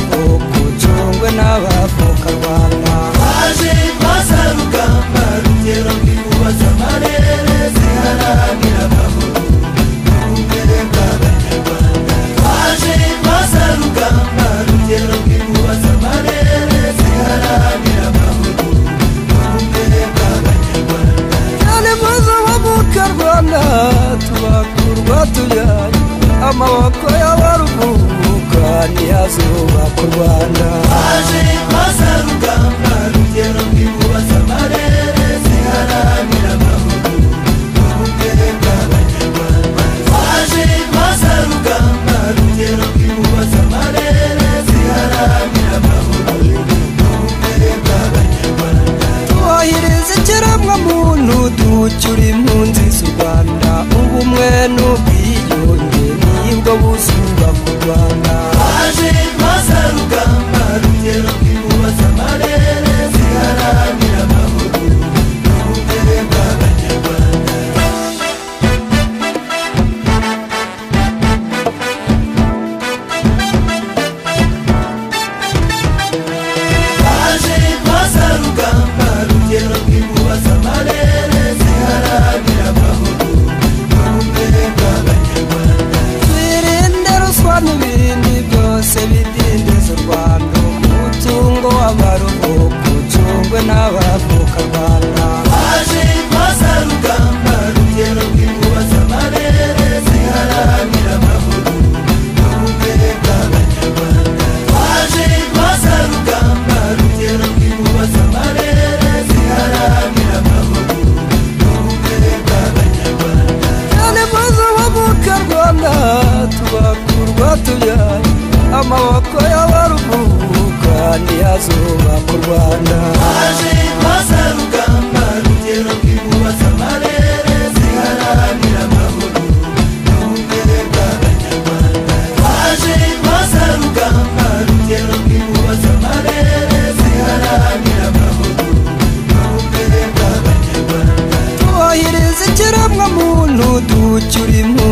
w'amaruhuko ucungwe n'abavuka Rwanda waje maze rugamba rugero rw'ibubaza amarere ziharanira amahoro n'ubumwe bw'abanyarwanda waje maze rugamba rugero rw'ibubaza amarere ziharanira amahoro n'ubumwe bw'abanyarwanda cyane maze abavuka Rwanda tubakurwa tuyaye amaboko y'abaruhuka ntiyazubaka u Rwanda waje maze rugamba rugero rw'ibubaza amarere ziharanira amahoro n'ubumwe bw'abanyarwanda waje maze rugamba rugero rw'ibubaza amarere ziharanira amahoro n'ubumwe bw'abanyarwanda tubahiriza ikiremwamuntu ducyura impunzi z'u Rwanda ubumwe n'ubwiyunge nibwo buzubaka u Rwanda waje maze rugamba rugero rw'ibubaza amarere ziharanira amahoro n'ubumwe bw'abanyarwanda waje maze rugamba rugero rw'ibubaza amarere ziharanira amahoro n'ubumwe bw'abanyarwanda twirinde ruswa n'ibindi byose bidindiza u Rwanda umutungo w'amaruhuko ucungwe n'abavuka Rwanda waje maze rugamba rugero rw'ibubaza amarere ziharanira amahoro n'ubumwe bw'abanyarwanda waje maze rugamba rugero rw'ibubaza amarere ziharanira amahoro n'ubumwe bw'abanyarwanda cyane maze abavuka Rwanda tubakurwa tuyaye amaboko y'abaruhuka ntiyazubaka u Rwanda waje maze rugamba rugero rw'ibubaza amarere ziharanira amahoro n'ubumwe bw'abanyarwanda waje maze rugamba rugero rw'ibubaza amarere ziharanira amahoro n'ubumwe bw'abanyarwanda tubahiriza ikiremwamuntu ducyura impunzi